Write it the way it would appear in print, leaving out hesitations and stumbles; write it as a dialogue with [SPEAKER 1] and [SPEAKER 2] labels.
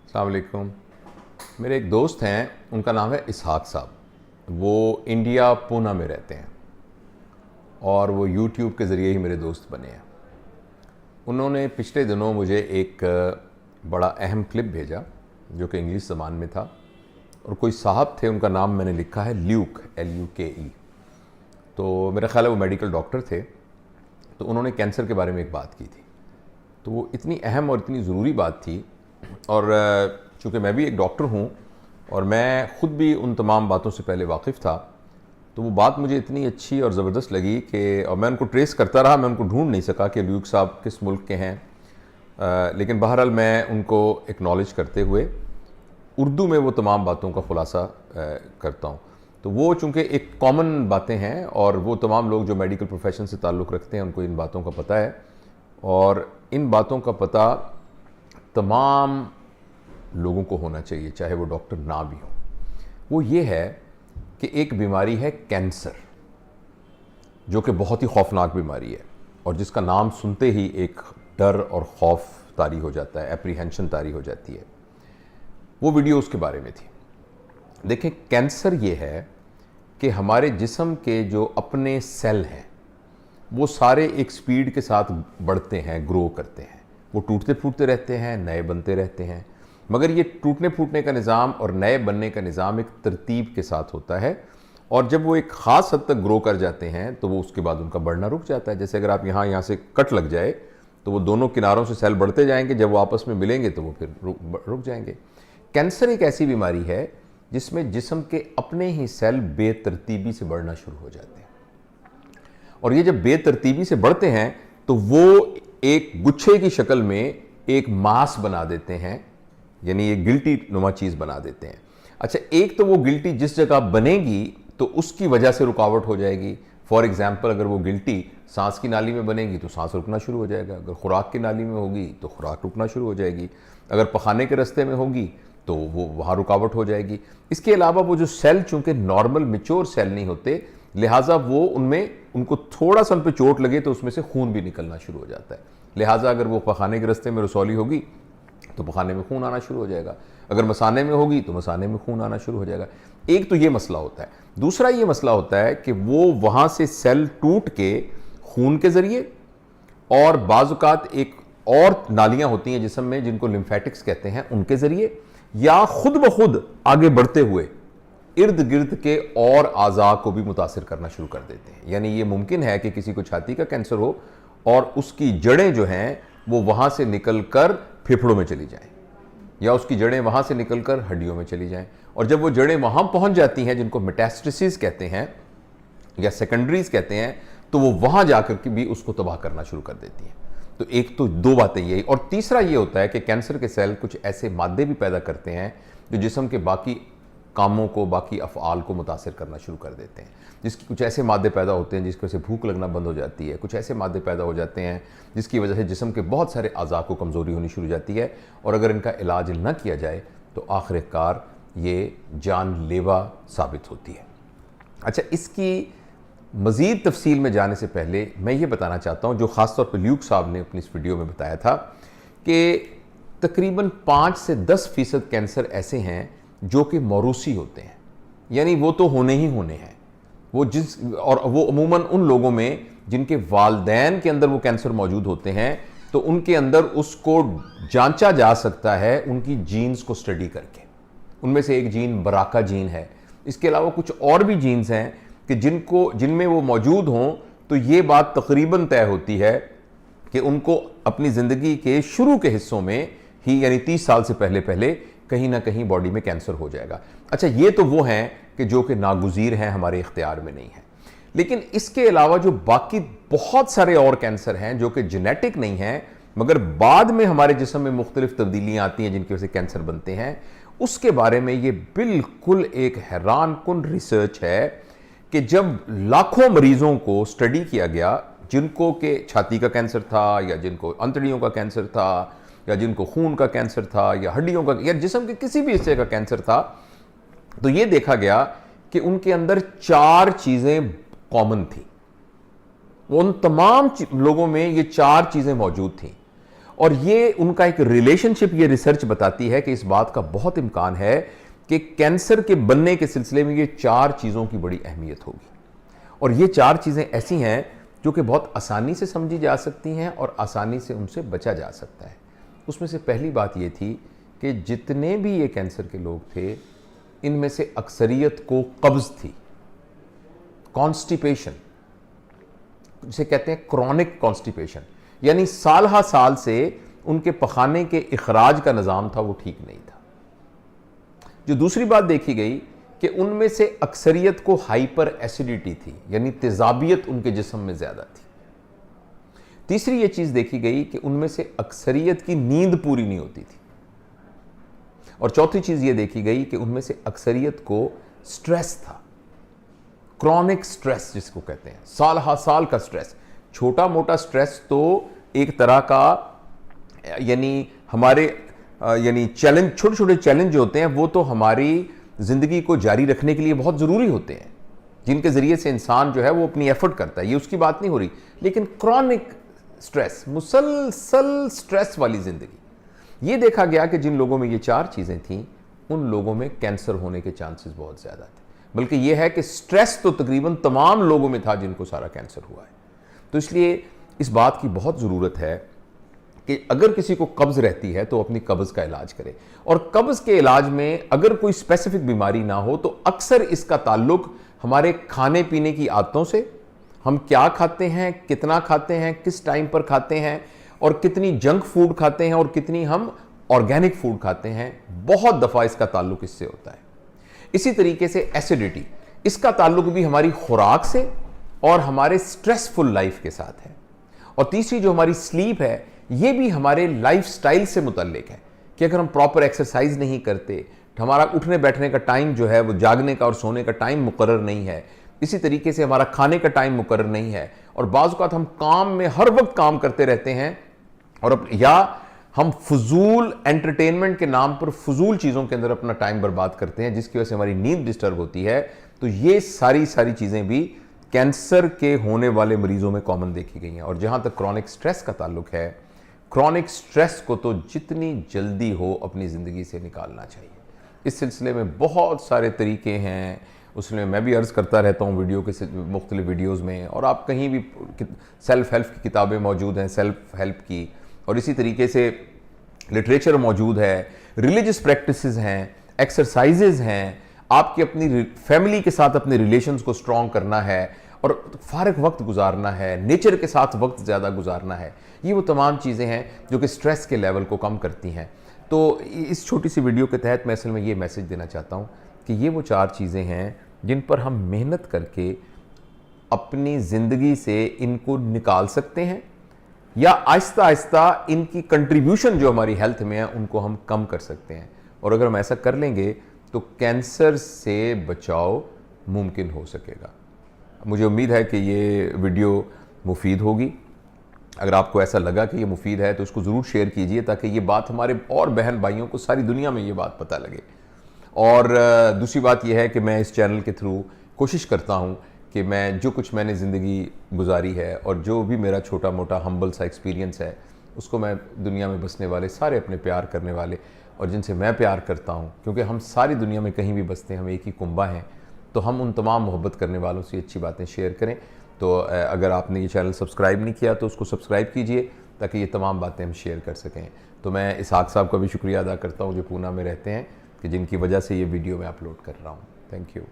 [SPEAKER 1] अस्सलाम वालेकुम। मेरे एक दोस्त हैं, उनका नाम है इसहाक साहब। वो इंडिया पूना में रहते हैं और वो यूट्यूब के ज़रिए ही मेरे दोस्त बने हैं। उन्होंने पिछले दिनों मुझे एक बड़ा अहम क्लिप भेजा जो कि इंग्लिश ज़बान में था, और कोई साहब थे, उनका नाम मैंने लिखा है ल्यूक, LUKE। तो मेरा ख्याल है वो मेडिकल डॉक्टर थे। तो उन्होंने कैंसर के बारे में एक बात की थी। तो वो इतनी अहम और इतनी ज़रूरी बात थी, और चूँकि मैं भी एक डॉक्टर हूँ और मैं ख़ुद भी उन तमाम बातों से पहले वाकिफ़ था, तो वो बात मुझे इतनी अच्छी और ज़बरदस्त लगी कि और मैं उनको ट्रेस करता रहा। मैं उनको ढूंढ नहीं सका कि ल्यूक साहब किस मुल्क के हैं, लेकिन बहरहाल मैं उनको एक्नॉलेज करते हुए उर्दू में वो तमाम बातों का ख़ुलासा करता हूँ। तो वो चूँकि एक कॉमन बातें हैं और वो तमाम लोग जो मेडिकल प्रोफेशन से ताल्लुक़ रखते हैं उनको इन बातों का पता है, और इन बातों का पता तमाम लोगों को होना चाहिए, चाहे वो डॉक्टर ना भी हो। वो ये है कि एक बीमारी है कैंसर, जो कि बहुत ही खौफनाक बीमारी है और जिसका नाम सुनते ही एक डर और खौफ तारी हो जाता है, एप्रीहेंशन तारी हो जाती है। वो वीडियो उसके बारे में थी। देखें, कैंसर ये है कि हमारे जिस्म के जो अपने सेल हैं वो सारे एक स्पीड के साथ बढ़ते हैं, ग्रो करते हैं। वो टूटते फूटते रहते हैं, नए बनते रहते हैं, मगर ये टूटने फूटने का निज़ाम और नए बनने का निज़ाम एक तरतीब के साथ होता है। और जब वो एक ख़ास हद तक ग्रो कर जाते हैं तो वो उसके बाद उनका बढ़ना रुक जाता है। जैसे अगर आप यहाँ से कट लग जाए तो वो दोनों किनारों से सेल बढ़ते जाएंगे, जब वो आपस में मिलेंगे तो वो फिर रुक जाएंगे। कैंसर एक ऐसी बीमारी है जिसमें जिस्म के अपने ही सेल बेतरतीबी से बढ़ना शुरू हो जाते हैं, और ये जब बेतरतीबी से बढ़ते हैं तो वो एक गुच्छे की शक्ल में एक मास बना देते हैं, यानी एक गिल्टी नुमा चीज़ बना देते हैं। अच्छा, एक तो वो गिल्टी जिस जगह बनेगी तो उसकी वजह से रुकावट हो जाएगी। फॉर एग्जाम्पल, अगर वो गिल्टी सांस की नाली में बनेगी तो सांस रुकना शुरू हो जाएगा, अगर खुराक की नाली में होगी तो खुराक रुकना शुरू हो जाएगी, अगर पखाने के रास्ते में होगी तो वो वहाँ रुकावट हो जाएगी। इसके अलावा वो जो सेल चूँकि नॉर्मल मेच्योर सेल नहीं होते, लिहाजा वो उनको थोड़ा सा उन पर चोट लगे तो उसमें से खून भी निकलना शुरू हो जाता है। लिहाजा अगर वो पखाने के रास्ते में रसौली होगी तो पखाने में खून आना शुरू हो जाएगा, अगर मसाने में होगी तो मसाने में खून आना शुरू हो जाएगा। एक तो ये मसला होता है। दूसरा ये मसला होता है कि वो वहाँ से सेल टूट के खून के ज़रिए, और बाज़-औक़ात एक और नालियाँ होती हैं जिस्म में जिनको लिम्फेटिक्स कहते हैं, उनके ज़रिए, या खुद ब खुद आगे बढ़ते हुए इर्द गिर्द के और आज़ा को भी मुतासिर करना शुरू कर देते हैं। यानी ये मुमकिन है कि किसी को छाती का कैंसर हो और उसकी जड़ें जो हैं वो वहाँ से निकल कर फेफड़ों में चली जाएं, या उसकी जड़ें वहाँ से निकल कर हड्डियों में चली जाएं, और जब वो जड़ें वहाँ पहुँच जाती हैं, जिनको मेटास्टेसिस कहते हैं या सेकेंडरीज कहते हैं, तो वो वहाँ जाकर के भी उसको तबाह करना शुरू कर देती हैं। तो एक तो दो बातें यही, और तीसरा ये होता है कि कैंसर के सेल कुछ ऐसे मादे भी पैदा करते हैं जो जिस्म के बाकी कामों को, बाकी अफ़आल को मुतासिर करना शुरू कर देते हैं। जिसकी कुछ ऐसे मादे पैदा होते हैं जिसकी वजह से भूख लगना बंद हो जाती है, कुछ ऐसे मादे पैदा हो जाते हैं जिसकी वजह से जिस्म के बहुत सारे अज़ा को कमज़ोरी होनी शुरू हो जाती है, और अगर इनका इलाज न किया जाए तो आखिरकार ये जानलेवा साबित होती है। अच्छा, इसकी मज़ीद तफसील में जाने से पहले मैं ये बताना चाहता हूँ, जो ख़ास तौर पर ल्यूक साहब ने अपनी इस वीडियो में बताया था, कि तकरीबन 5 से 10% कैंसर ऐसे हैं जो कि मौरूसी होते हैं, यानी वो तो होने ही होने हैं। और वो अमूमन उन लोगों में जिनके वालदैन के अंदर वो कैंसर मौजूद होते हैं, तो उनके अंदर उसको जांचा जा सकता है उनकी जीन्स को स्टडी करके। उनमें से एक जीन बराका जीन है। इसके अलावा कुछ और भी जीन्स हैं कि जिनमें वो मौजूद हों तो ये बात तकरीबन तय होती है कि उनको अपनी ज़िंदगी के शुरू के हिस्सों में ही, यानी 30 साल से पहले कहीं ना कहीं बॉडी में कैंसर हो जाएगा। अच्छा, ये तो वो हैं कि जो कि नागुज़ीर हैं, हमारे इख्तियार में नहीं है। लेकिन इसके अलावा जो बाकी बहुत सारे और कैंसर हैं जो कि जेनेटिक नहीं हैं, मगर बाद में हमारे जिस्म में मुख्तलिफ तब्दीलियाँ आती हैं जिनकी वजह से कैंसर बनते हैं, उसके बारे में ये बिल्कुल एक हैरान कुन रिसर्च है कि जब लाखों मरीजों को स्टडी किया गया, जिनको के छाती का कैंसर था, या जिनको अंतड़ियों का कैंसर था, या जिनको खून का कैंसर था, या हड्डियों का, या जिस्म के किसी भी हिस्से का कैंसर था, तो ये देखा गया कि उनके अंदर 4 चीज़ें कॉमन थी। उन तमाम लोगों में ये 4 चीज़ें मौजूद थीं, और ये उनका एक रिलेशनशिप, ये रिसर्च बताती है कि इस बात का बहुत इम्कान है कि कैंसर के बनने के सिलसिले में ये 4 चीज़ों की बड़ी अहमियत होगी। और ये 4 चीज़ें ऐसी हैं जो कि बहुत आसानी से समझी जा सकती हैं और आसानी से उनसे बचा जा सकता है। उसमें से पहली बात ये थी कि जितने भी ये कैंसर के लोग थे, इनमें से अक्सरियत को कब्ज़ थी, कॉन्स्टिपेशन जिसे कहते हैं, क्रॉनिक कॉन्स्टिपेशन, यानी साल हा साल से उनके पखाने के इखराज का निज़ाम था वो ठीक नहीं था। जो दूसरी बात देखी गई कि उनमें से अक्सरियत को हाइपर एसिडिटी थी, यानी तेजाबियत उनके जिस्म में ज़्यादा थी। तीसरी ये चीज़ देखी गई कि उनमें से अक्सरियत की नींद पूरी नहीं होती थी। और चौथी चीज़ ये देखी गई कि उनमें से अक्सरियत को स्ट्रेस था, क्रॉनिक स्ट्रेस जिसको कहते हैं, साल हा साल का स्ट्रेस। छोटा मोटा स्ट्रेस तो एक तरह का, यानी हमारे यानी चैलेंज, छोटे छोटे चैलेंज जो होते हैं वो तो हमारी ज़िंदगी को जारी रखने के लिए बहुत ज़रूरी होते हैं, जिनके ज़रिए से इंसान जो है वो अपनी एफर्ट करता है, ये उसकी बात नहीं हो रही। लेकिन क्रॉनिक स्ट्रेस, मुसलसल स्ट्रेस वाली ज़िंदगी, ये देखा गया कि जिन लोगों में ये 4 चीज़ें थीं, उन लोगों में कैंसर होने के चांसेस बहुत ज़्यादा थे। बल्कि ये है कि स्ट्रेस तो तकरीबन तमाम लोगों में था जिनको सारा कैंसर हुआ है। तो इसलिए इस बात की बहुत ज़रूरत है कि अगर किसी को कब्ज़ रहती है तो अपनी कब्ज़ का इलाज करे। और कब्ज़ के इलाज में अगर कोई स्पेसिफिक बीमारी ना हो तो अक्सर इसका ताल्लुक हमारे खाने पीने की आदतों से, हम क्या खाते हैं, कितना खाते हैं, किस टाइम पर खाते हैं, और कितनी जंक फूड खाते हैं और कितनी हम ऑर्गेनिक फूड खाते हैं, बहुत दफ़ा इसका ताल्लुक इससे होता है। इसी तरीके से एसिडिटी, इसका ताल्लुक भी हमारी खुराक से और हमारे स्ट्रेसफुल लाइफ के साथ है। और तीसरी जो हमारी स्लीप है, ये भी हमारे लाइफस्टाइल से मुतल्लिक है कि अगर हम प्रॉपर एक्सरसाइज नहीं करते, हमारा उठने बैठने का टाइम जो है वो जागने का और सोने का टाइम मुकर्रर नहीं है, इसी तरीके से हमारा खाने का टाइम मुकर्रर नहीं है, और बाज़ औक़ात हम काम में हर वक्त काम करते रहते हैं, और या हम फजूल एंटरटेनमेंट के नाम पर फजूल चीज़ों के अंदर अपना टाइम बर्बाद करते हैं, जिसकी वजह से हमारी नींद डिस्टर्ब होती है। तो ये सारी चीज़ें भी कैंसर के होने वाले मरीजों में कॉमन देखी गई हैं। और जहाँ तक क्रॉनिक स्ट्रेस का ताल्लुक है, क्रॉनिक स्ट्रेस को तो जितनी जल्दी हो अपनी ज़िंदगी से निकालना चाहिए। इस सिलसिले में बहुत सारे तरीके हैं, उसमें मैं भी अर्ज़ करता रहता हूँ वीडियो के मुख्तलिफ वीडियोज़ में, और आप कहीं भी सेल्फ़ हेल्प की किताबें मौजूद हैं, सेल्फ़ हेल्प की, और इसी तरीके से लिटरेचर मौजूद है, रिलीजियस प्रैक्टिसेस हैं, एक्सरसाइजेज हैं, आपकी अपनी फैमिली के साथ अपने रिलेशंस को स्ट्रॉन्ग करना है और फारग वक्त गुजारना है, नेचर के साथ वक्त ज़्यादा गुजारना है। ये वो तमाम चीज़ें हैं जो कि स्ट्रेस के लेवल को कम करती हैं। तो इस छोटी सी वीडियो के तहत मैं असल में ये मैसेज देना चाहता हूँ कि ये वो 4 चीज़ें हैं जिन पर हम मेहनत करके अपनी ज़िंदगी से इनको निकाल सकते हैं, या आहिस्ता आहिस्ता इनकी कंट्रीब्यूशन जो हमारी हेल्थ में है उनको हम कम कर सकते हैं। और अगर हम ऐसा कर लेंगे तो कैंसर से बचाव मुमकिन हो सकेगा। मुझे उम्मीद है कि ये वीडियो मुफीद होगी। अगर आपको ऐसा लगा कि ये मुफीद है तो इसको ज़रूर शेयर कीजिए, ताकि ये बात हमारे और बहन भाइयों को सारी दुनिया में ये बात पता लगे। और दूसरी बात यह है कि मैं इस चैनल के थ्रू कोशिश करता हूँ कि मैं जो कुछ मैंने ज़िंदगी गुजारी है और जो भी मेरा छोटा मोटा हम्बल सा एक्सपीरियंस है, उसको मैं दुनिया में बसने वाले सारे अपने प्यार करने वाले और जिनसे मैं प्यार करता हूँ, क्योंकि हम सारी दुनिया में कहीं भी बसते हैं, हम एक ही कुंबा हैं, तो हम उन तमाम मोहब्बत करने वालों से अच्छी बातें शेयर करें। तो अगर आपने ये चैनल सब्सक्राइब नहीं किया तो उसको सब्सक्राइब कीजिए, ताकि ये तमाम बातें हम शेयर कर सकें। तो मैं इसहाक साहब का भी शुक्रिया अदा करता हूँ जो पूना में रहते हैं, कि जिनकी वजह से ये वीडियो मैं अपलोड कर रहा हूँ। Thank you.